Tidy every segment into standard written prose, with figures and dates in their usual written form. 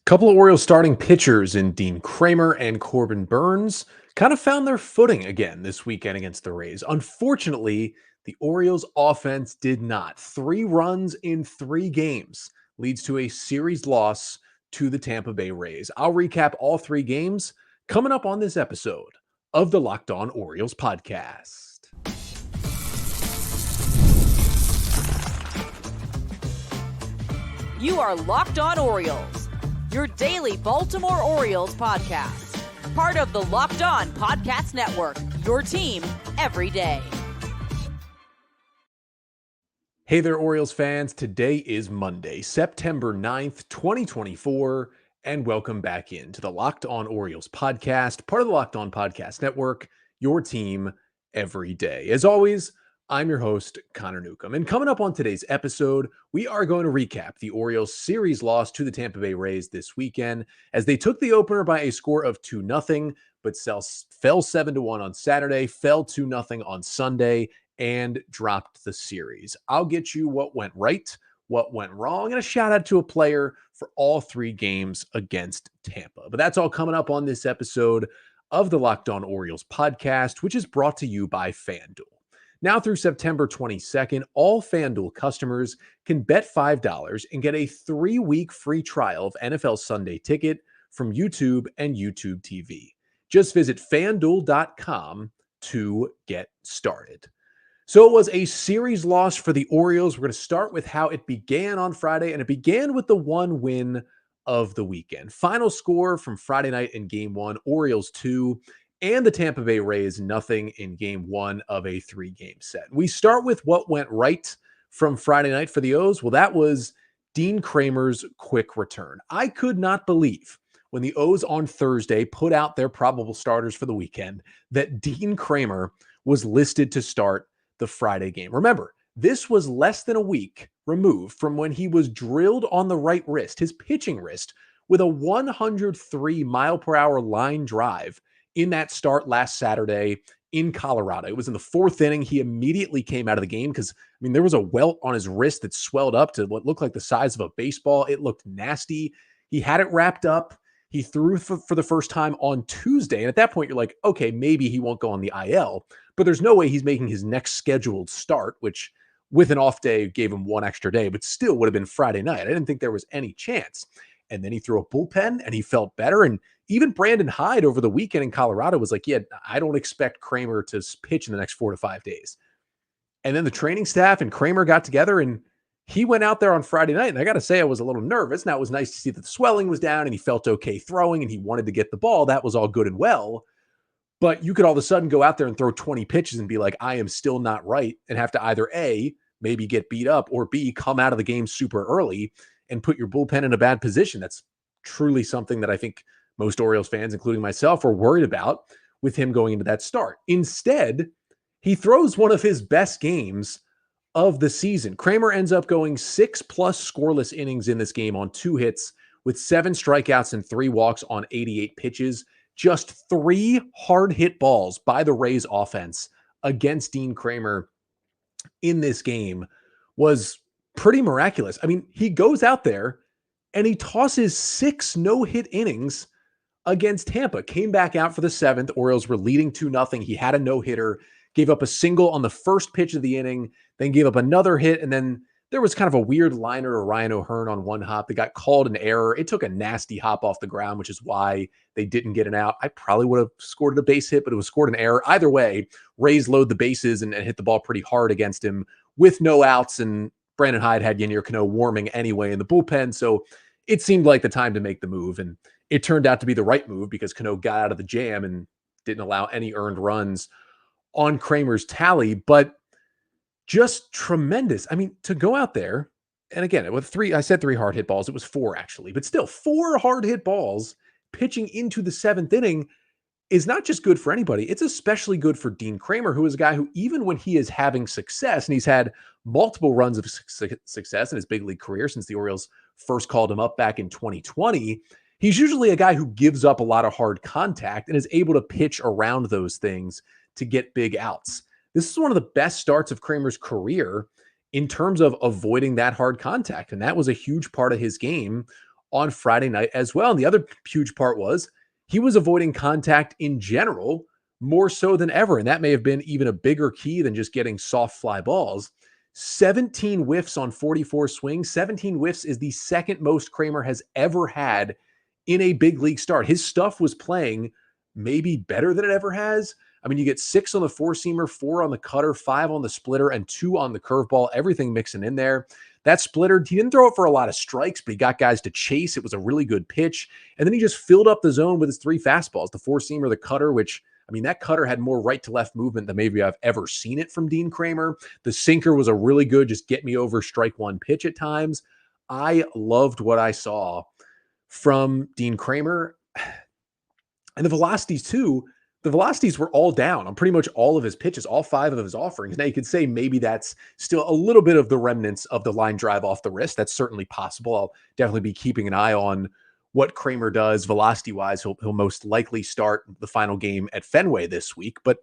Couple of Orioles starting pitchers in Dean Kremer and Corbin Burnes kind of found their footing again this weekend against the Rays. Unfortunately, the Orioles offense did not. 3 runs in 3 games leads to a series loss to the Tampa Bay Rays. I'll recap all 3 games coming up on this episode of the Locked On Orioles podcast. You are Locked On Orioles, your daily Baltimore Orioles podcast. Part of the Locked On Podcast Network, your team every day. Hey there, Orioles fans. Today is Monday, September 9th, 2024, and welcome back into the Locked On Orioles podcast, part of the Locked On Podcast Network, your team every day. As always, I'm your host, Connor Newcomb. And coming up on today's episode, we are going to recap the Orioles series loss to the Tampa Bay Rays this weekend as they took the opener by a score of 2-0, but fell 7-1 on Saturday, fell 2-0 on Sunday, and dropped the series. I'll get you what went right, what went wrong, and a shout out to a player for all 3 games against Tampa. But that's all coming up on this episode of the Locked On Orioles podcast, which is brought to you by FanDuel. Now through September 22nd, all FanDuel customers can bet $5 and get a 3-week free trial of NFL Sunday Ticket from YouTube and YouTube TV. Just visit FanDuel.com to get started. So it was a series loss for the Orioles. We're going to start with how it began on Friday, and it began with the one win of the weekend. Final score from Friday night in Game 1, Orioles 2, and the Tampa Bay Rays 0 in Game 1 of a 3-game set. We start with what went right from Friday night for the O's. Well, that was Dean Kremer's quick return. I could not believe when the O's on Thursday put out their probable starters for the weekend that Dean Kremer was listed to start the Friday game. Remember, this was less than a week removed from when he was drilled on the right wrist, his pitching wrist, with a 103 mile per hour line drive in that start last Saturday in Colorado. It was in the 4th inning. He immediately came out of the game because, there was a welt on his wrist that swelled up to what looked like the size of a baseball. It looked nasty. He had it wrapped up. He threw for the first time on Tuesday. And at that point, you're like, okay, maybe he won't go on the IL, but there's no way he's making his next scheduled start, which with an off day gave him 1 extra day, but still would have been Friday night. I didn't think there was any chance. And then he threw a bullpen and he felt better. And even Brandon Hyde over the weekend in Colorado was like, yeah, I don't expect Kremer to pitch in the next 4 to 5 days. And then the training staff and Kremer got together and he went out there on Friday night. And I got to say, I was a little nervous. Now, it was nice to see that the swelling was down and he felt okay throwing and he wanted to get the ball. That was all good and well. But you could all of a sudden go out there and throw 20 pitches and be like, I am still not right, and have to either A, maybe get beat up, or B, come out of the game super early and put your bullpen in a bad position. That's truly something that I think most Orioles fans, including myself, were worried about with him going into that start. Instead, he throws one of his best games of the season. Kremer ends up going 6+ scoreless innings in this game on 2 hits with 7 strikeouts and 3 walks on 88 pitches. Just 3 hard hit balls by the Rays offense against Dean Kremer in this game was pretty miraculous. He goes out there and he tosses 6 no-hit innings against Tampa. Came back out for the 7th. Orioles were leading 2-0. He had a no-hitter, gave up a single on the first pitch of the inning, then gave up another hit, and then there was kind of a weird liner to Ryan O'Hearn on one hop that got called an error. It took a nasty hop off the ground, which is why they didn't get an out. I probably would have scored a base hit, but it was scored an error. Either way, Rays load the bases and hit the ball pretty hard against him with no outs, and Brandon Hyde had Yennier Cano warming anyway in the bullpen, so it seemed like the time to make the move, and it turned out to be the right move because Cano got out of the jam and didn't allow any earned runs on Kremer's tally, but just tremendous. To go out there, and again, with 3, I said 3 hard hit balls. It was 4 actually, but still 4 hard hit balls pitching into the 7th inning is not just good for anybody. It's especially good for Dean Kremer, who is a guy who, even when he is having success, and he's had multiple runs of success in his big league career since the Orioles first called him up back in 2020, he's usually a guy who gives up a lot of hard contact and is able to pitch around those things to get big outs. This is one of the best starts of Kremer's career in terms of avoiding that hard contact. And that was a huge part of his game on Friday night as well. And the other huge part was he was avoiding contact in general more so than ever. And that may have been even a bigger key than just getting soft fly balls. 17 whiffs on 44 swings. 17 whiffs is the second most Kremer has ever had in a big league start. His stuff was playing maybe better than it ever has. I mean, you get 6 on the four-seamer, 4 on the cutter, 5 on the splitter, and 2 on the curveball, everything mixing in there. That splitter, he didn't throw it for a lot of strikes, but he got guys to chase. It was a really good pitch. And then he just filled up the zone with his 3 fastballs, the four-seamer, the cutter, which, I mean, that cutter had more right-to-left movement than maybe I've ever seen it from Dean Kremer. The sinker was a really good, just get me over strike one pitch at times. I loved what I saw from Dean Kremer. And the velocities, too, the velocities were all down on pretty much all of his pitches, all 5 of his offerings. Now, you could say maybe that's still a little bit of the remnants of the line drive off the wrist. That's certainly possible. I'll definitely be keeping an eye on what Kremer does velocity-wise. He'll most likely start the final game at Fenway this week. But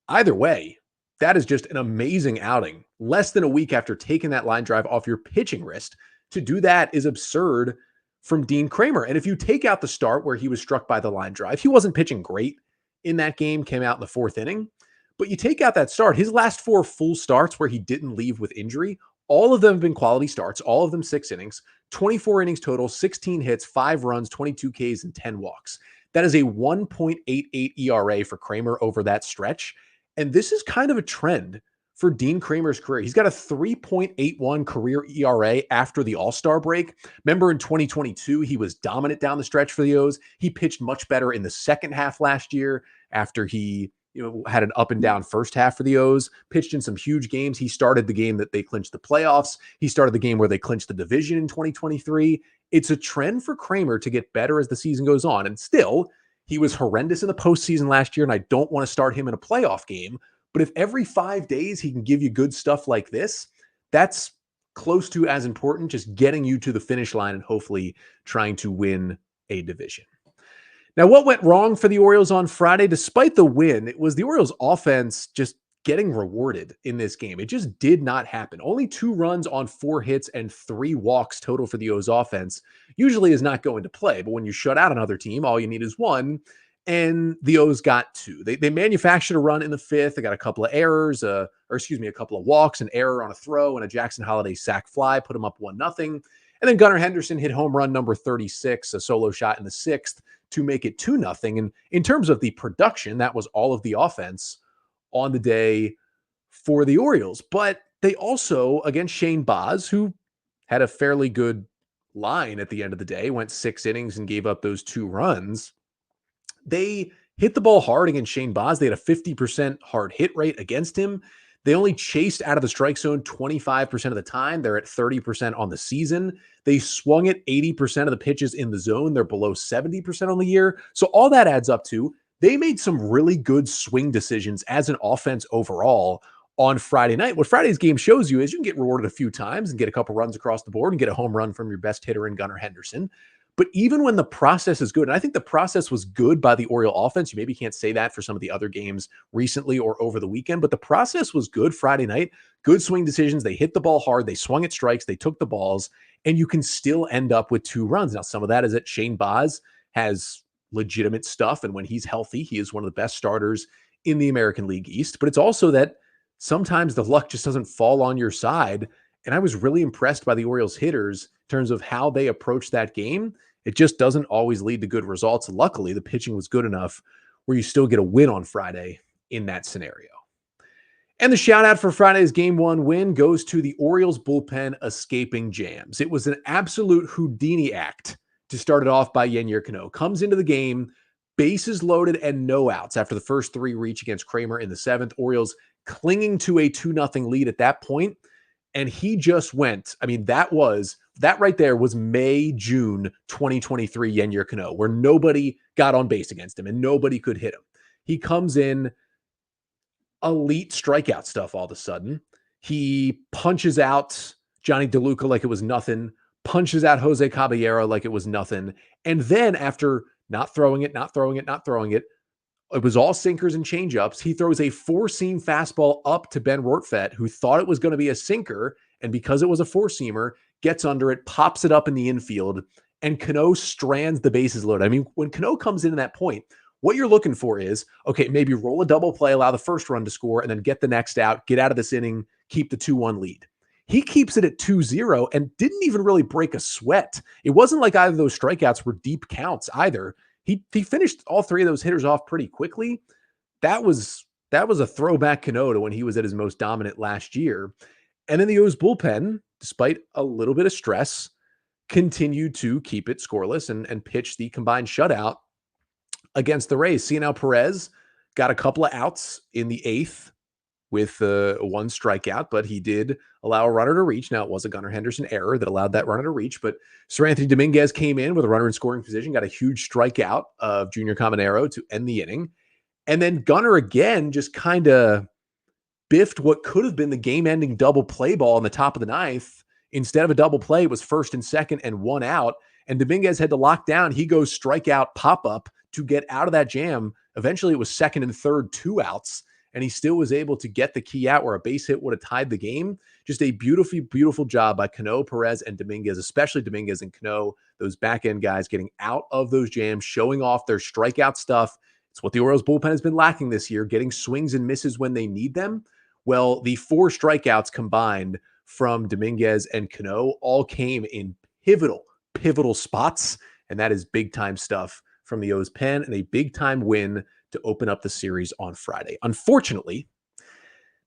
either way, that is just an amazing outing. Less than a week after taking that line drive off your pitching wrist, to do that is absurd from Dean Kremer. And if you take out the start where he was struck by the line drive, he wasn't pitching great in that game, came out in the 4th inning. But you take out that start, his last 4 full starts where he didn't leave with injury, all of them have been quality starts, all of them 6 innings, 24 innings total, 16 hits, 5 runs, 22 Ks, and 10 walks. That is a 1.88 ERA for Kremer over that stretch. And this is kind of a trend for Dean Kremer's career. He's got a 3.81 career ERA after the All-Star break. Remember in 2022, he was dominant down the stretch for the O's. He pitched much better in the second half last year after he had an up and down first half for the O's, pitched in some huge games. He started the game that they clinched the playoffs. He started the game where they clinched the division in 2023. It's a trend for Kremer to get better as the season goes on. And still, he was horrendous in the postseason last year, and I don't want to start him in a playoff game. But if every 5 days he can give you good stuff like this, that's close to as important, just getting you to the finish line and hopefully trying to win a division. Now, what went wrong for the Orioles on Friday? Despite the win, it was the Orioles offense just getting rewarded in this game. It just did not happen. Only 2 runs on 4 hits and 3 walks total for the O's offense usually is not going to play. But when you shut out another team, all you need is 1. And the O's got 2. They manufactured a run in the 5th. They got a couple of errors, a couple of walks, an error on a throw, and a Jackson Holiday sac fly, put them up 1-0. And then Gunnar Henderson hit home run number 36, a solo shot in the 6th to make it 2-0. And in terms of the production, that was all of the offense on the day for the Orioles. But they also, against Shane Baz, who had a fairly good line at the end of the day, went 6 innings and gave up those 2 runs. They hit the ball hard against Shane Baz. They had a 50% hard hit rate against him. They only chased out of the strike zone 25% of the time. They're at 30% on the season. They swung at 80% of the pitches in the zone. They're below 70% on the year. So all that adds up to they made some really good swing decisions as an offense overall on Friday night. What Friday's game shows you is you can get rewarded a few times and get a couple runs across the board and get a home run from your best hitter in Gunnar Henderson. But even when the process is good, and I think the process was good by the Oriole offense, you maybe can't say that for some of the other games recently or over the weekend, but the process was good Friday night. Good swing decisions. They hit the ball hard. They swung at strikes. They took the balls, and you can still end up with 2 runs. Now, some of that is that Shane Baz has legitimate stuff, and when he's healthy, he is one of the best starters in the American League East. But it's also that sometimes the luck just doesn't fall on your side, and I was really impressed by the Orioles hitters in terms of how they approach that game. It just doesn't always lead to good results. Luckily, the pitching was good enough where you still get a win on Friday in that scenario. And the shout out for Friday's Game 1 win goes to the Orioles bullpen escaping jams. It was an absolute Houdini act to start it off by Yennier Cano. Comes into the game, bases loaded and no outs after the first 3 reach against Kremer in the 7th. Orioles clinging to a 2-0 lead at that point. And he just went, I mean, that right there was May, June 2023 Yennier Cano, where nobody got on base against him and nobody could hit him. He comes in, elite strikeout stuff all of a sudden. He punches out Johnny DeLuca like it was nothing, punches out Jose Caballero like it was nothing. And then after not throwing it, it was all sinkers and changeups. He throws a 4-seam fastball up to Ben Rortvedt, who thought it was going to be a sinker, and because it was a 4-seamer, gets under it, pops it up in the infield, and Cano strands the bases loaded. I mean, when Cano comes in at that point, what you're looking for is, okay, maybe roll a double play, allow the first run to score, and then get the next out, get out of this inning, keep the 2-1 lead. He keeps it at 2-0 and didn't even really break a sweat. It wasn't like either of those strikeouts were deep counts either. He finished all three of those hitters off pretty quickly. That was a throwback Cano to when he was at his most dominant last year. And then the O's bullpen, despite a little bit of stress, continued to keep it scoreless and pitch the combined shutout against the Rays. Cionel Perez got a couple of outs in the eighth with one strikeout, but he did allow a runner to reach. Now, it was a Gunnar Henderson error that allowed that runner to reach, but Sir Anthony Dominguez came in with a runner in scoring position, got a huge strikeout of Junior Caminero to end the inning. And then Gunnar again just kind of biffed what could have been the game-ending double play ball in the top of the ninth. Instead of a double play, it was first and second and one out. And Dominguez had to lock down. He goes strikeout pop-up to get out of that jam. Eventually, it was second and third, 2 outs. And he still was able to get the key out where a base hit would have tied the game. Just a beautiful, beautiful job by Cano, Perez, and Dominguez, especially Dominguez and Cano, those back-end guys getting out of those jams, showing off their strikeout stuff. It's what the Orioles bullpen has been lacking this year, getting swings and misses when they need them. Well, the 4 strikeouts combined from Dominguez and Cano all came in pivotal spots, and that is big-time stuff from the O's pen and a big-time win to open up the series on Friday. Unfortunately,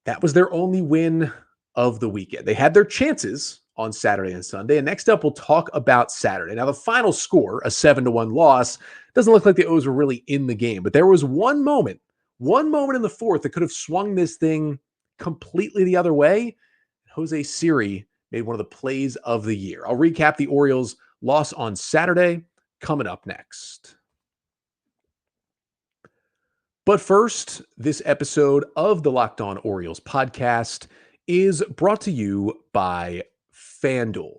that was their only win of the weekend. They had their chances on Saturday and Sunday, and next up, we'll talk about Saturday. Now, the final score, a 7-1 loss, doesn't look like the O's were really in the game, but there was one moment in the fourth that could have swung this thing completely the other way. Jose Siri made one of the plays of the year. I'll recap the Orioles' loss on Saturday coming up next. But first, this episode of the Locked On Orioles podcast is brought to you by FanDuel.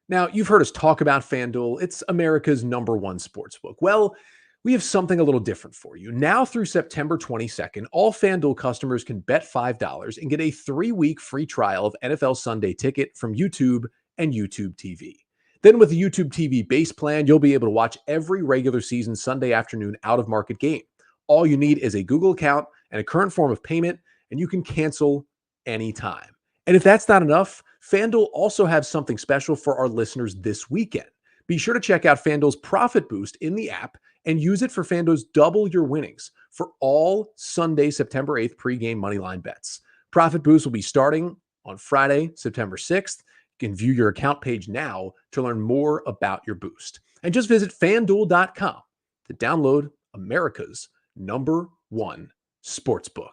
Now, you've heard us talk about FanDuel. It's America's #1 sportsbook. Well, we have something a little different for you. Now through September 22nd, all FanDuel customers can bet $5 and get a 3-week free trial of NFL Sunday Ticket from YouTube and YouTube TV. Then with the YouTube TV base plan, you'll be able to watch every regular season Sunday afternoon out-of-market game. All you need is a Google account and a current form of payment, and you can cancel anytime. And if that's not enough, FanDuel also has something special for our listeners this weekend. Be sure to check out FanDuel's Profit Boost in the app and use it for FanDuel's Double Your Winnings for all Sunday, September 8th pregame moneyline bets. Profit Boost will be starting on Friday, September 6th. You can view your account page now to learn more about your boost. And just visit FanDuel.com to download America's #1 sportsbook.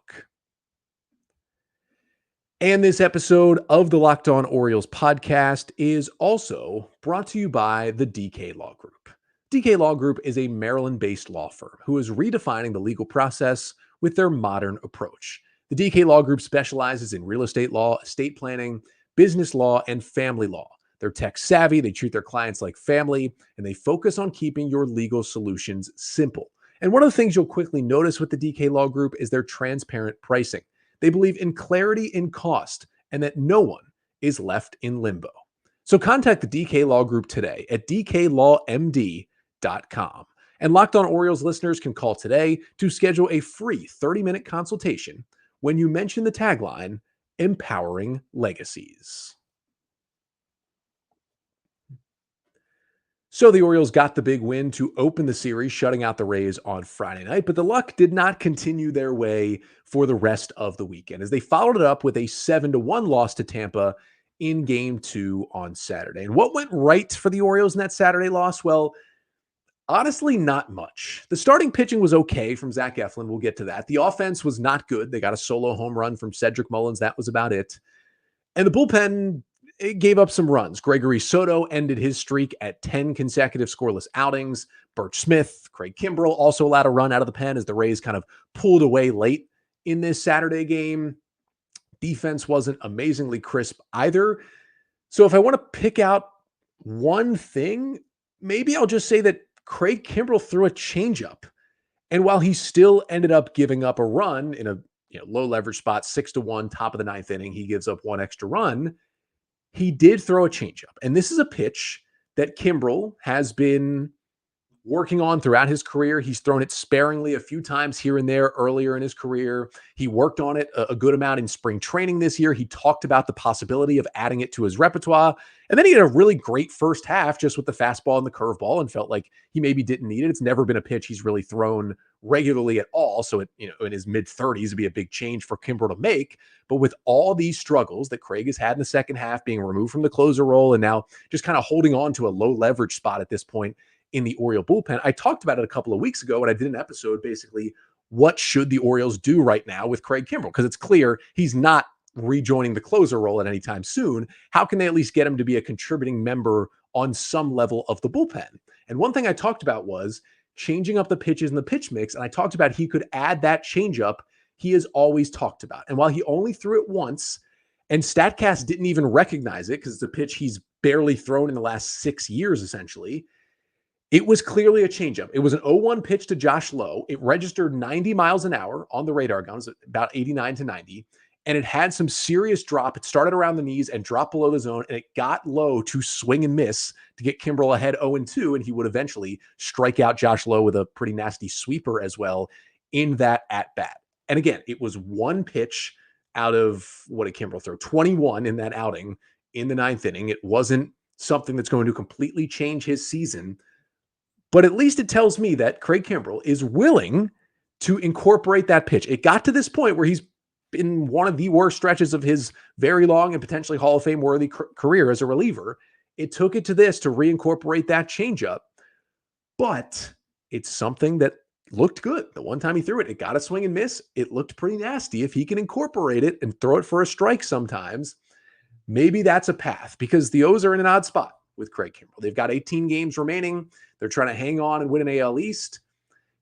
And this episode of the Locked On Orioles podcast is also brought to you by the DK Law Group. DK Law Group is a Maryland-based law firm who is redefining the legal process with their modern approach. The DK Law Group specializes in real estate law, estate planning, business law, and family law. They're tech savvy, they treat their clients like family, and they focus on keeping your legal solutions simple. And one of the things you'll quickly notice with the DK Law Group is their transparent pricing. They believe in clarity in cost and that no one is left in limbo. So contact the DK Law Group today at dklawmd.com. And Locked On Orioles listeners can call today to schedule a free 30-minute consultation when you mention the tagline, Empowering Legacies. So the Orioles got the big win to open the series, shutting out the Rays on Friday night, but the luck did not continue their way for the rest of the weekend as they followed it up with a 7-1 loss to Tampa in Game 2 on Saturday. And what went right for the Orioles in that Saturday loss? Well, honestly, not much. The starting pitching was okay from Zach Eflin. We'll get to that. The offense was not good. They got a solo home run from Cedric Mullins. That was about it. And the bullpen, it gave up some runs. Gregory Soto ended his streak at 10 consecutive scoreless outings. Birch Smith, Craig Kimbrell also allowed a run out of the pen as the Rays kind of pulled away late in this Saturday game. Defense wasn't amazingly crisp either. So if I want to pick out one thing, maybe I'll just say that Craig Kimbrell threw a changeup. And while he still ended up giving up a run in a low leverage spot, 6-1, top of the ninth inning, he gives up one extra run. He did throw a changeup. And this is a pitch that Kimbrel has been working on throughout his career. He's thrown it sparingly a few times here and there earlier in his career. He worked on it a good amount in spring training this year. He talked about the possibility of adding it to his repertoire. And then he had a really great first half just with the fastball and the curveball and felt like he maybe didn't need it. It's never been a pitch he's really thrown regularly at all. So in his mid 30s would be a big change for Kimbrel to make. But with all these struggles that Craig has had in the second half, being removed from the closer role and now just kind of holding on to a low leverage spot at this point in the Oriole bullpen. I talked about it a couple of weeks ago when I did an episode, basically, what should the Orioles do right now with Craig Kimbrel? Because it's clear he's not rejoining the closer role at any time soon. How can they at least get him to be a contributing member on some level of the bullpen? And one thing I talked about was changing up the pitches in the pitch mix. And I talked about he could add that changeup he has always talked about. And while he only threw it once, and StatCast didn't even recognize it because it's a pitch he's barely thrown in the last 6 years, essentially, it was clearly a changeup. It was an 0-1 pitch to Josh Lowe. It registered 90 miles an hour on the radar guns, about 89 to 90, and it had some serious drop. It started around the knees and dropped below the zone, and it got Lowe to swing and miss to get Kimbrel ahead 0-2, and he would eventually strike out Josh Lowe with a pretty nasty sweeper as well in that at-bat. And again, it was one pitch out of, what did Kimbrel throw? 21 in that outing in the ninth inning. It wasn't something that's going to completely change his season, but at least it tells me that Craig Kimbrel is willing to incorporate that pitch. It got to this point where he's been one of the worst stretches of his very long and potentially Hall of Fame worthy career as a reliever. It took it to this to reincorporate that changeup, but it's something that looked good. The one time he threw it, it got a swing and miss. It looked pretty nasty. If he can incorporate it and throw it for a strike sometimes, maybe that's a path, because the O's are in an odd spot with Craig Kimbrel. They've got 18 games remaining. They're trying to hang on and win an AL East.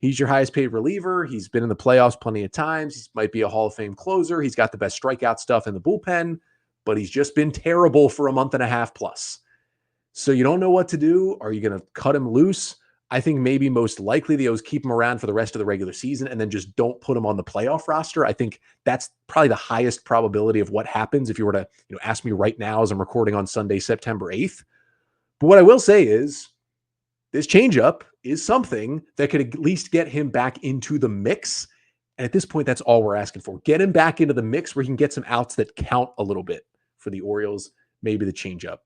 He's your highest paid reliever. He's been in the playoffs plenty of times. He might be a Hall of Fame closer. He's got the best strikeout stuff in the bullpen, but he's just been terrible for a month and a half plus. So you don't know what to do. Are you going to cut him loose? I think maybe most likely the O's keep him around for the rest of the regular season and then just don't put him on the playoff roster. I think that's probably the highest probability of what happens if you were to ask me right now as I'm recording on Sunday, September 8th. But what I will say is this changeup is something that could at least get him back into the mix. And at this point, that's all we're asking for. Get him back into the mix where he can get some outs that count a little bit for the Orioles. Maybe the changeup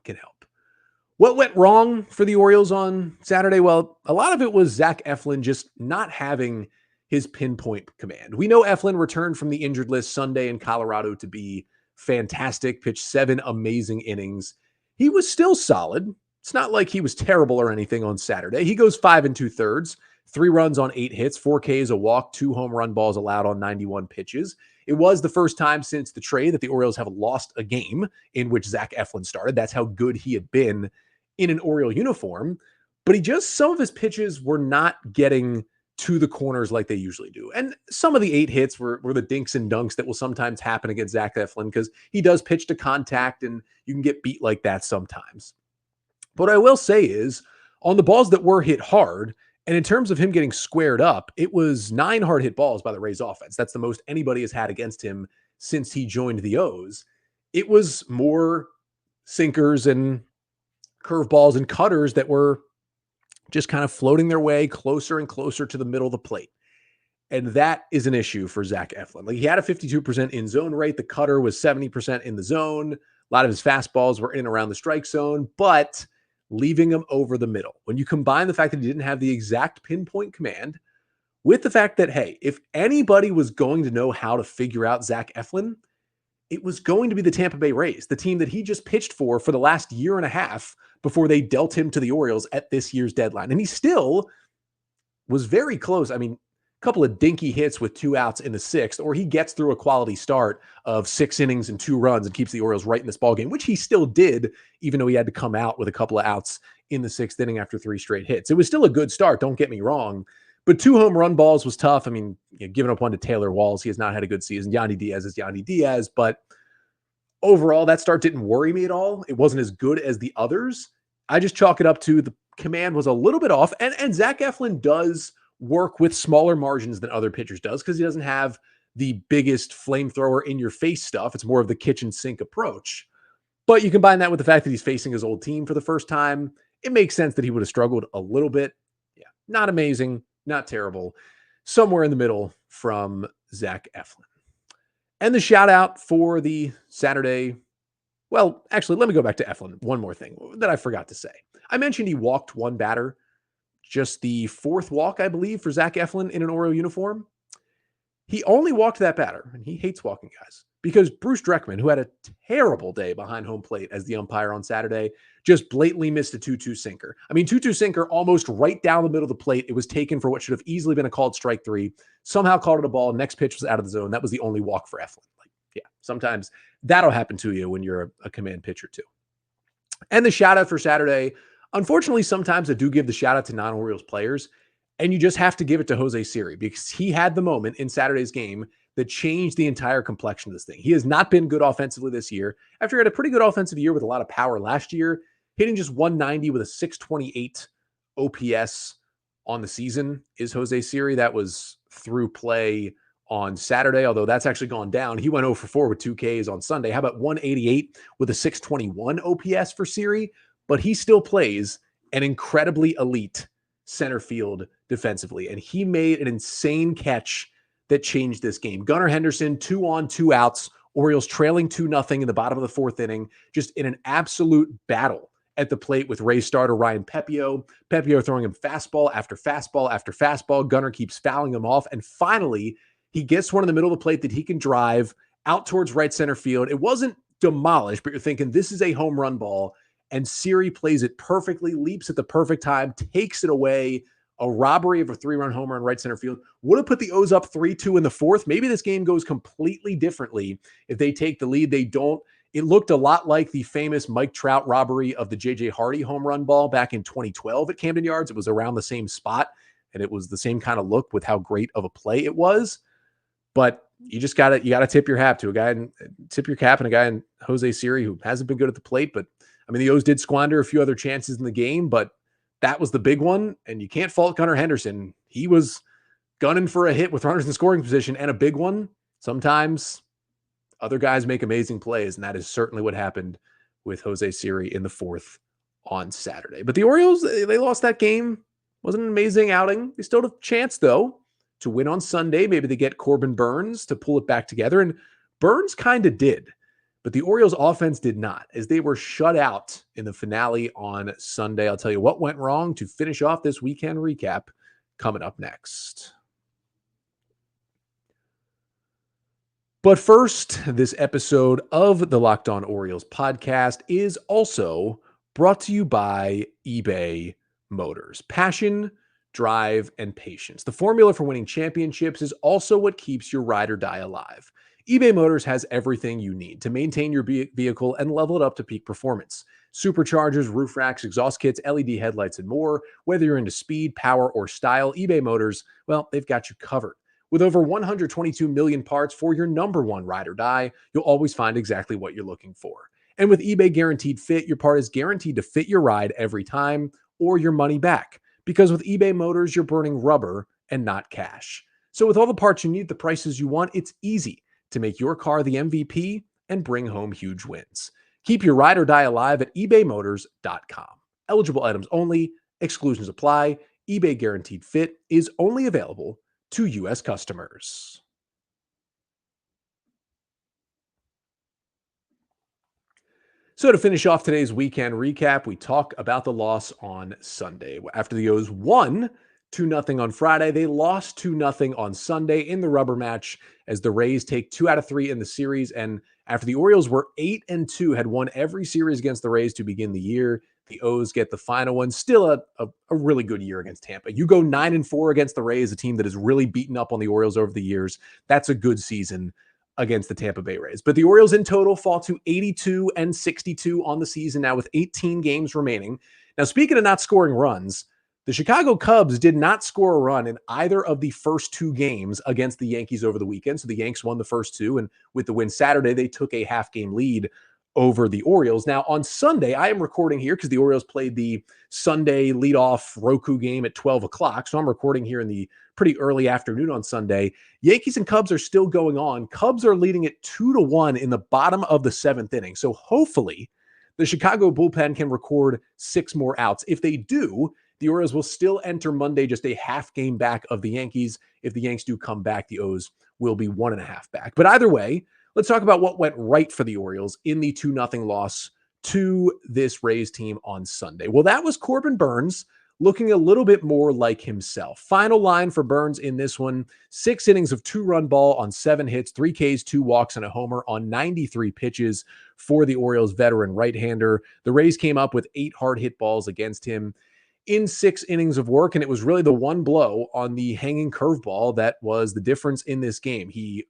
can help. What went wrong for the Orioles on Saturday? Well, a lot of it was Zach Eflin just not having his pinpoint command. We know Eflin returned from the injured list Sunday in Colorado to be fantastic, pitched 7 amazing innings. He was still solid. It's not like he was terrible or anything on Saturday. He goes 5 2/3, 3 runs on 8 hits, 4 Ks, a walk, 2 home run balls allowed on 91 pitches. It was the first time since the trade that the Orioles have lost a game in which Zach Eflin started. That's how good he had been in an Oriole uniform. But some of his pitches were not getting to the corners like they usually do. And some of the 8 hits were the dinks and dunks that will sometimes happen against Zach Eflin because he does pitch to contact and you can get beat like that sometimes. But what I will say is, on the balls that were hit hard, and in terms of him getting squared up, it was 9 hard hit balls by the Rays offense. That's the most anybody has had against him since he joined the O's. It was more sinkers and curveballs and cutters that were just kind of floating their way closer and closer to the middle of the plate. And that is an issue for Zach Eflin. Like, he had a 52% in zone rate. The cutter was 70% in the zone. A lot of his fastballs were in and around the strike zone, but leaving him over the middle. When you combine the fact that he didn't have the exact pinpoint command with the fact that, hey, if anybody was going to know how to figure out Zach Eflin, it was going to be the Tampa Bay Rays, the team that he just pitched for the last year and a half before they dealt him to the Orioles at this year's deadline. And he still was very close. I mean, a couple of dinky hits with 2 outs in the 6th, or he gets through a quality start of 6 innings and 2 runs and keeps the Orioles right in this ballgame, which he still did, even though he had to come out with a couple of outs in the 6th inning after 3 straight hits. It was still a good start, don't get me wrong, but 2 home run balls was tough. I mean, giving up one to Taylor Walls, he has not had a good season. Yandy Diaz is Yandy Diaz, but overall, that start didn't worry me at all. It wasn't as good as the others. I just chalk it up to the command was a little bit off, and Zach Eflin does work with smaller margins than other pitchers does because he doesn't have the biggest flamethrower in your face stuff. It's more of the kitchen sink approach. But you combine that with the fact that he's facing his old team for the first time, it makes sense that he would have struggled a little bit. Yeah, not amazing, not terrible. Somewhere in the middle from Zach Eflin. And the shout out for the Saturday. Well, actually, let me go back to Eflin. One more thing that I forgot to say. I mentioned he walked one batter, just the fourth walk, I believe, for Zach Eflin in an Oriole uniform. He only walked that batter, and he hates walking guys, because Bruce Dreckman, who had a terrible day behind home plate as the umpire on Saturday, just blatantly missed a 2-2 sinker. I mean, 2-2 sinker almost right down the middle of the plate. It was taken for what should have easily been a called strike three. Somehow called it a ball. Next pitch was out of the zone. That was the only walk for Eflin. Like, yeah, sometimes that'll happen to you when you're a command pitcher too. And the shout out for Saturday, unfortunately, sometimes I do give the shout out to non-Orioles players, and you just have to give it to Jose Siri because he had the moment in Saturday's game that changed the entire complexion of this thing. He has not been good offensively this year. After he had a pretty good offensive year with a lot of power last year, hitting just 190 with a 628 OPS on the season is Jose Siri. That was through play on Saturday, although that's actually gone down. He went 0 for 4 with 2 Ks on Sunday. How about 188 with a 621 OPS for Siri? But he still plays an incredibly elite center field defensively. And he made an insane catch that changed this game. Gunnar Henderson, 2 on, 2 outs. Orioles trailing 2-0 in the bottom of the fourth inning, just in an absolute battle at the plate with Rays starter Ryan Pepiot. Pepiot throwing him fastball after fastball after fastball. Gunnar keeps fouling him off. And finally, he gets one in the middle of the plate that he can drive out towards right center field. It wasn't demolished, but you're thinking this is a home run ball. And Siri plays it perfectly, leaps at the perfect time, takes it away. A robbery of a 3-run homer in right center field would have put the O's up 3-2 in the fourth. Maybe this game goes completely differently if they take the lead. They don't. It looked a lot like the famous Mike Trout robbery of the J.J. Hardy home run ball back in 2012 at Camden Yards. It was around the same spot, and it was the same kind of look with how great of a play it was. But you just got to tip your hat to a guy and tip your cap and a guy in Jose Siri who hasn't been good at the plate. But I mean, the O's did squander a few other chances in the game, but that was the big one. And you can't fault Gunnar Henderson. He was gunning for a hit with runners in scoring position and a big one. Sometimes other guys make amazing plays, and that is certainly what happened with Jose Siri in the fourth on Saturday. But the Orioles, they lost that game. Wasn't an amazing outing. They still have a chance, though, to win on Sunday. Maybe they get Corbin Burnes to pull it back together. And Burnes kind of did. But the Orioles offense did not, as they were shut out in the finale on Sunday. I'll tell you what went wrong to finish off this weekend recap coming up next. But first, this episode of the Locked On Orioles podcast is also brought to you by eBay Motors. Passion, drive, and patience. The formula for winning championships is also what keeps your ride or die alive. eBay Motors has everything you need to maintain your vehicle and level it up to peak performance. Superchargers, roof racks, exhaust kits, LED headlights, and more. Whether you're into speed, power, or style, eBay Motors, well, they've got you covered. With over 122 million parts for your number one ride or die, you'll always find exactly what you're looking for. And with eBay Guaranteed Fit, your part is guaranteed to fit your ride every time or your money back. Because with eBay Motors, you're burning rubber and not cash. So with all the parts you need, the prices you want, it's easy to make your car the MVP and bring home huge wins. Keep your ride or die alive at ebaymotors.com. Eligible items only. Exclusions apply. eBay Guaranteed Fit is only available to U.S. customers. So to finish off today's weekend recap, we talk about the loss on Sunday. After the O's won 2-0 on Friday, they lost 2-0 on Sunday in the rubber match as the Rays take 2 out of 3 in the series. And after the Orioles were 8-2, had won every series against the Rays to begin the year, the O's get the final one. Still a really good year against Tampa. You go 9-4 against the Rays, a team that has really beaten up on the Orioles over the years. That's a good season against the Tampa Bay Rays. But the Orioles in total fall to 82-62 on the season now with 18 games remaining. Now, speaking of not scoring runs, the Chicago Cubs did not score a run in either of the first 2 games against the Yankees over the weekend. So the Yanks won the first 2, and with the win Saturday, they took a half-game lead over the Orioles. Now, on Sunday, I am recording here because the Orioles played the Sunday leadoff Roku game at 12 o'clock. So I'm recording here in the pretty early afternoon on Sunday. Yankees and Cubs are still going on. Cubs are leading it 2-1 in the bottom of the 7th inning. So hopefully the Chicago bullpen can record 6 more outs. If they do, the Orioles will still enter Monday just a half game back of the Yankees. If the Yanks do come back, the O's will be 1.5 back. But either way, let's talk about what went right for the Orioles in the 2-0 loss to this Rays team on Sunday. Well, that was Corbin Burnes looking a little bit more like himself. Final line for Burnes in this one: 6 innings of 2-run ball on 7 hits, 3 Ks, 2 walks, and a homer on 93 pitches for the Orioles veteran right-hander. The Rays came up with 8 hard hit balls against him in 6 innings of work, and it was really the one blow on the hanging curveball that was the difference in this game. He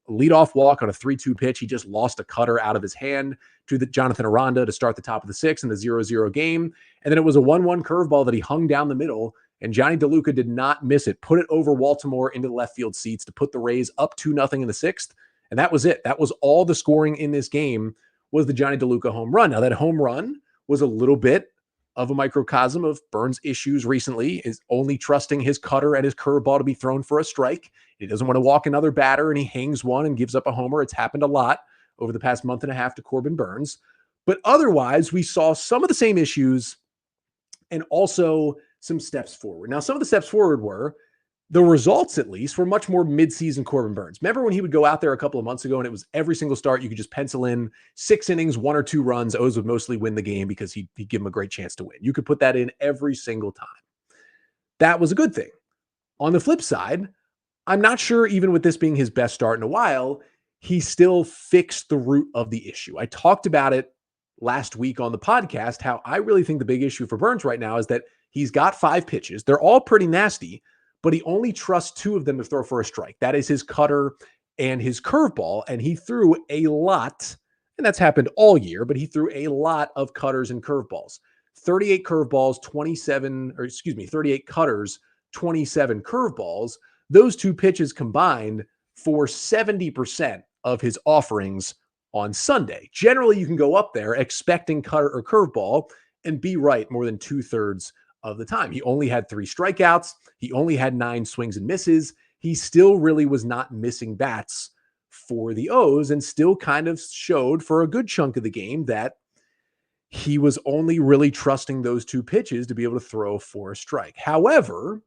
leadoff walk on a 3-2 pitch. He just lost a cutter out of his hand to the Jonathan Aranda to start the top of the 6th in the 0-0 game. And then it was a 1-1 curveball that he hung down the middle, and Johnny DeLuca did not miss it. Put it over Baltimore into the left field seats to put the Rays up 2-0 in the 6th. And that was it. That was all the scoring in this game, was the Johnny DeLuca home run. Now, that home run was a little bit of a microcosm of Burnes' issues recently, is only trusting his cutter and his curveball to be thrown for a strike. He doesn't want to walk another batter, and he hangs one and gives up a homer. It's happened a lot over the past month and a half to Corbin Burnes. But otherwise, we saw some of the same issues and also some steps forward. Now, some of the steps forward were, the results at least were much more midseason Corbin Burnes. Remember when he would go out there a couple of months ago and it was every single start, you could just pencil in 6 innings, 1 or 2 runs. O's would mostly win the game because he'd give him a great chance to win. You could put that in every single time. That was a good thing. On the flip side, I'm not sure, even with this being his best start in a while, he still fixed the root of the issue. I talked about it last week on the podcast, how I really think the big issue for Burnes right now is that he's got 5 pitches. They're all pretty nasty, but he only trusts 2 of them to throw for a strike. That is his cutter and his curveball, and he threw a lot, and that's happened all year, but he threw a lot of cutters and curveballs. 38 curveballs, 38 cutters, 27 curveballs. Those 2 pitches combined for 70% of his offerings on Sunday. Generally, you can go up there expecting cutter or curveball and be right more than 2/3 of the time. He only had 3 strikeouts. He only had 9 swings and misses. He still really was not missing bats for the O's, and still kind of showed for a good chunk of the game that he was only really trusting those 2 pitches to be able to throw for a strike. However,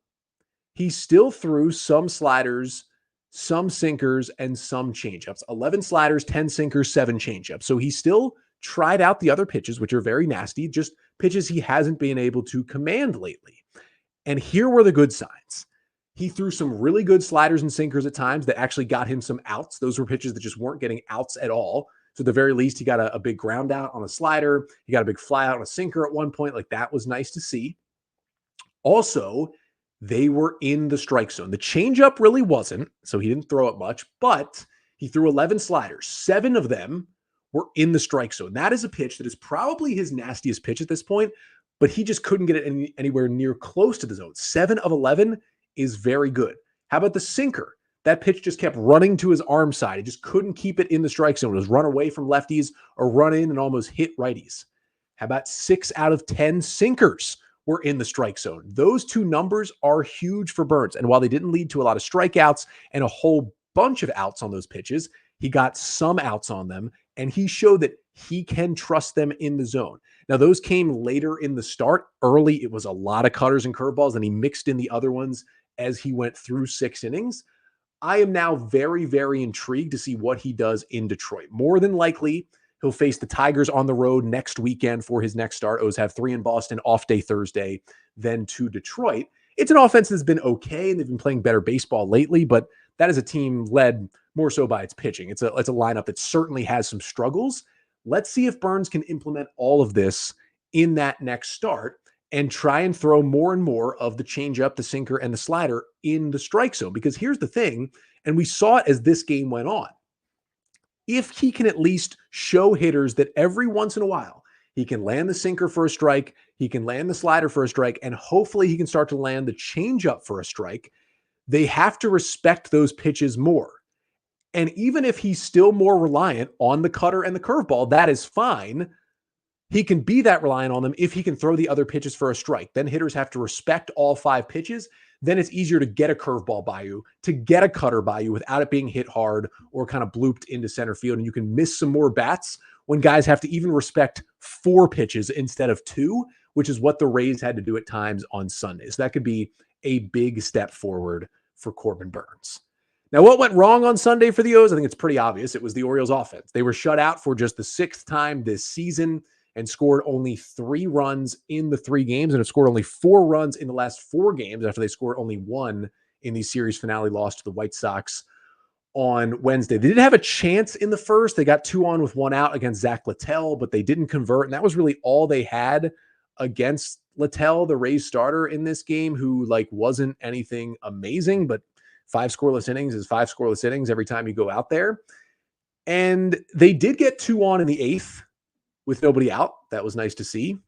he still threw some sliders, some sinkers, and some changeups. 11 sliders, 10 sinkers, 7 changeups. So he still tried out the other pitches, which are very nasty, just pitches he hasn't been able to command lately. And here were the good signs. He threw some really good sliders and sinkers at times that actually got him some outs. Those were pitches that just weren't getting outs at all. So at the very least, he got a big ground out on a slider. He got a big fly out on a sinker at one point. Like, that was nice to see. Also, they were in the strike zone. The changeup really wasn't, so he didn't throw it much, but he threw 11 sliders. 7 of them were in the strike zone. That is a pitch that is probably his nastiest pitch at this point, but he just couldn't get it anywhere near close to the zone. 7 of 11 is very good. How about the sinker? That pitch just kept running to his arm side. He just couldn't keep it in the strike zone. It was run away from lefties or run in and almost hit righties. How about 6 out of 10 sinkers were in the strike zone? Those 2 numbers are huge for Burnes. And while they didn't lead to a lot of strikeouts and a whole bunch of outs on those pitches, he got some outs on them, and he showed that he can trust them in the zone. Now, those came later in the start. Early, it was a lot of cutters and curveballs, and he mixed in the other ones as he went through 6 innings. I am now very, very intrigued to see what he does in Detroit. More than likely, he'll face the Tigers on the road next weekend for his next start. O's have 3 in Boston, off day Thursday, then to Detroit. It's an offense that's been okay, and they've been playing better baseball lately, but that is a team led more so by its pitching. It's a lineup that certainly has some struggles. Let's see if Burnes can implement all of this in that next start and try and throw more and more of the changeup, the sinker, and the slider in the strike zone. Because here's the thing, and we saw it as this game went on. If he can at least show hitters that every once in a while he can land the sinker for a strike, he can land the slider for a strike, and hopefully he can start to land the changeup for a strike, they have to respect those pitches more. And even if he's still more reliant on the cutter and the curveball, that is fine. He can be that reliant on them if he can throw the other pitches for a strike. Then hitters have to respect all 5 pitches. Then it's easier to get a curveball by you, to get a cutter by you without it being hit hard or kind of blooped into center field. And you can miss some more bats when guys have to even respect 4 pitches instead of 2, which is what the Rays had to do at times on Sunday. So that could be a big step forward for Corbin Burnes. Now, what went wrong on Sunday for the O's? I think it's pretty obvious. It was the Orioles offense. They were shut out for just the 6th time this season and scored only 3 runs in the 3 games, and have scored only 4 runs in the last 4 games after they scored only 1 in the series finale loss to the White Sox on Wednesday. They did have a chance in the first. They got 2 on with 1 out against Zach Littell, but they didn't convert, and that was really all they had against Littell, the Rays starter in this game, who wasn't anything amazing, but 5 scoreless innings is 5 scoreless innings every time you go out there. And they did get 2 on in the 8th with nobody out. That was nice to see.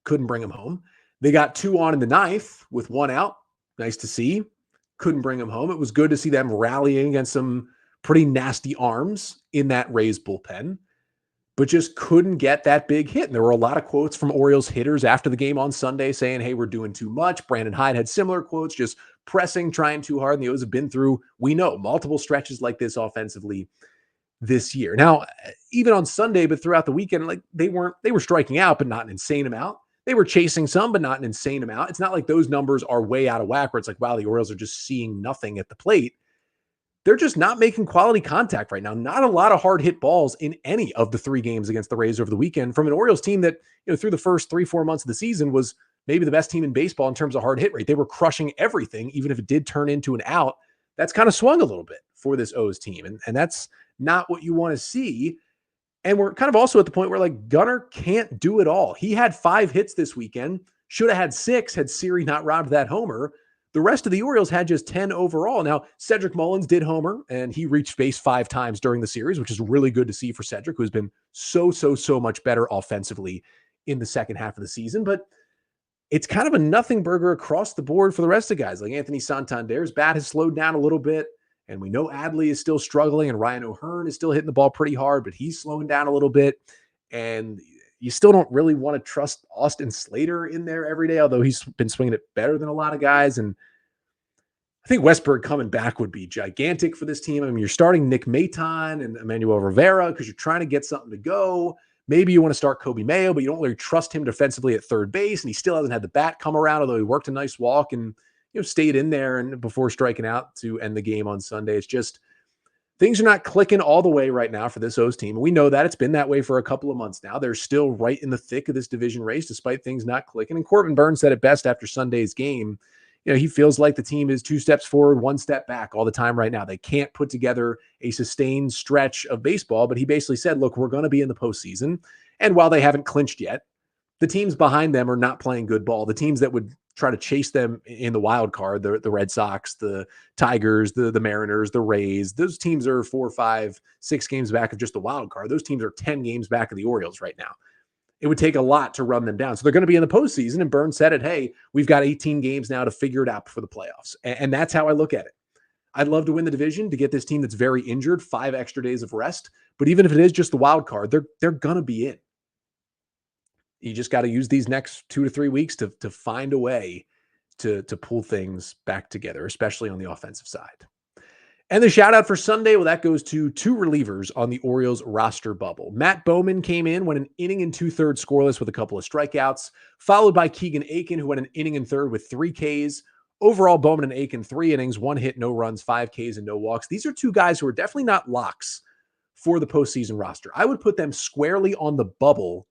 Couldn't bring them home. They got 2 on in the 9th with 1 out. Nice to see. Couldn't bring them home. It was good to see them rallying against some pretty nasty arms in that Rays bullpen, but just couldn't get that big hit. And there were a lot of quotes from Orioles hitters after the game on Sunday saying, hey, we're doing too much. Brandon Hyde had similar quotes, just pressing, trying too hard. And the O's have been through, we know, multiple stretches like this offensively this year. Now, even on Sunday, but throughout the weekend, they were striking out, but not an insane amount. They were chasing some, but not an insane amount. It's not like those numbers are way out of whack where it's like, wow, the Orioles are just seeing nothing at the plate. They're just not making quality contact right now. Not a lot of hard hit balls in any of the 3 games against the Rays over the weekend from an Orioles team that, through the first 3-4 months of the season was maybe the best team in baseball in terms of hard hit rate. They were crushing everything, even if it did turn into an out. That's kind of swung a little bit for this O's team. And that's not what you want to see. And we're kind of also at the point where Gunnar can't do it all. He had 5 hits this weekend, should have had 6 had Siri not robbed that homer. The rest of the Orioles had just 10 overall. Now, Cedric Mullins did homer, and he reached base 5 times during the series, which is really good to see for Cedric, who's been so much better offensively in the second half of the season. But it's kind of a nothing burger across the board for the rest of the guys. Like Anthony Santander's bat has slowed down a little bit, and we know Adley is still struggling, and Ryan O'Hearn is still hitting the ball pretty hard, but he's slowing down a little bit. And you still don't really want to trust Austin Slater in there every day, although he's been swinging it better than a lot of guys. And I think Westburg coming back would be gigantic for this team. I mean, you're starting Nick Maton and Emmanuel Rivera because you're trying to get something to go. Maybe you want to start Kobe Mayo, but you don't really trust him defensively at third base, and he still hasn't had the bat come around, although he worked a nice walk and stayed in there and before striking out to end the game on Sunday. It's just things are not clicking all the way right now for this O's team. We know that. It's been that way for a couple of months now. They're still right in the thick of this division race despite things not clicking. And Corbin Burnes said it best after Sunday's game. He feels like the team is 2 steps forward, 1 step back all the time right now. They can't put together a sustained stretch of baseball, but he basically said, look, we're going to be in the postseason. And while they haven't clinched yet, the teams behind them are not playing good ball. The teams that would try to chase them in the wild card, the Red Sox, the Tigers, the Mariners, the Rays, those teams are 4, 5, 6 games back of just the wild card. Those teams are 10 games back of the Orioles right now. It would take a lot to run them down. So they're going to be in the postseason, and Burnes said it, hey, we've got 18 games now to figure it out for the playoffs. And that's how I look at it. I'd love to win the division, to get this team that's very injured 5 extra days of rest. But even if it is just the wild card, they're going to be in. You just got to use these next 2 to 3 weeks to find a way to pull things back together, especially on the offensive side. And the shout out for Sunday, well, that goes to 2 relievers on the Orioles roster bubble. Matt Bowman came in, went an inning and 2/3 scoreless with a couple of strikeouts, followed by Keegan Aiken, who went an inning and third with 3 Ks. Overall, Bowman and Aiken, 3 innings, 1 hit, no runs, 5 Ks, and no walks. These are 2 guys who are definitely not locks for the postseason roster. I would put them squarely on the bubble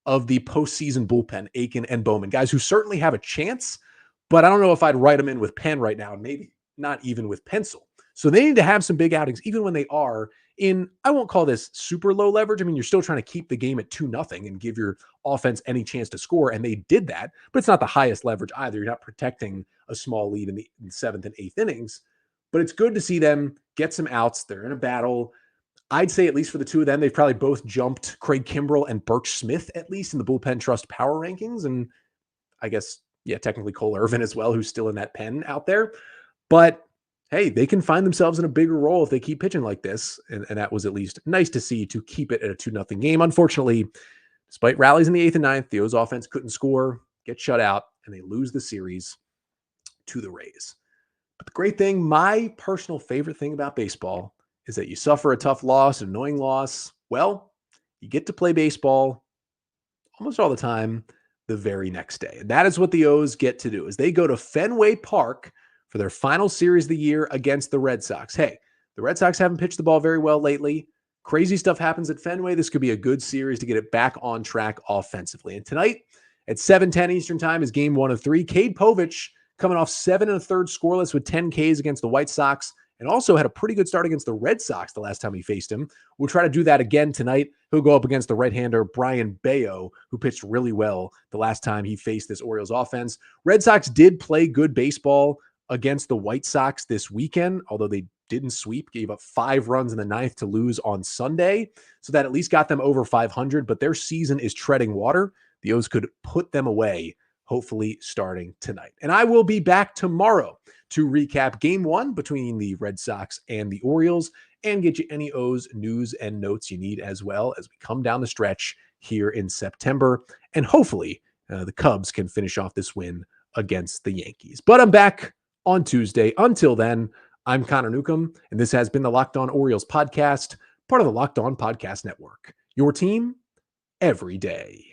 of the postseason bullpen, Aiken and Bowman, guys who certainly have a chance, but I don't know if I'd write them in with pen right now, and maybe not even with pencil. So they need to have some big outings, even when they are in, I won't call this super low leverage. I mean, you're still trying to keep the game at 2-0 and give your offense any chance to score, and they did that, but it's not the highest leverage either. You're not protecting a small lead in the 7th and 8th innings, but it's good to see them get some outs. They're in a battle. I'd say at least for the 2 of them, they've probably both jumped Craig Kimbrell and Birch Smith, at least in the bullpen trust power rankings. And I guess, yeah, technically Cole Irvin as well, who's still in that pen out there. But hey, they can find themselves in a bigger role if they keep pitching like this. And that was at least nice to see, to keep it at a 2-0 game. Unfortunately, despite rallies in the 8th and 9th, the O's offense couldn't score, get shut out, and they lose the series to the Rays. But the great thing, my personal favorite thing about baseball, is that you suffer a tough loss, an annoying loss. Well, you get to play baseball almost all the time the very next day. And that is what the O's get to do, is they go to Fenway Park for their final series of the year against the Red Sox. Hey, the Red Sox haven't pitched the ball very well lately. Crazy stuff happens at Fenway. This could be a good series to get it back on track offensively. And tonight at 7:10 Eastern time is game 1 of 3. Cade Povich coming off 7 1/3 scoreless with 10 Ks against the White Sox, and also had a pretty good start against the Red Sox the last time he faced him. We'll try to do that again tonight. He'll go up against the right-hander Brian Bayo, who pitched really well the last time he faced this Orioles offense. Red Sox did play good baseball against the White Sox this weekend, although they didn't sweep, gave up 5 runs in the 9th to lose on Sunday. So that at least got them over 500, but their season is treading water. The O's could put them away, hopefully starting tonight. And I will be back tomorrow to recap game 1 between the Red Sox and the Orioles and get you any O's news and notes you need, as well as we come down the stretch here in September. And hopefully the Cubs can finish off this win against the Yankees. But I'm back on Tuesday. Until then, I'm Connor Newcomb, and this has been the Locked On Orioles podcast, part of the Locked On Podcast Network. Your team every day.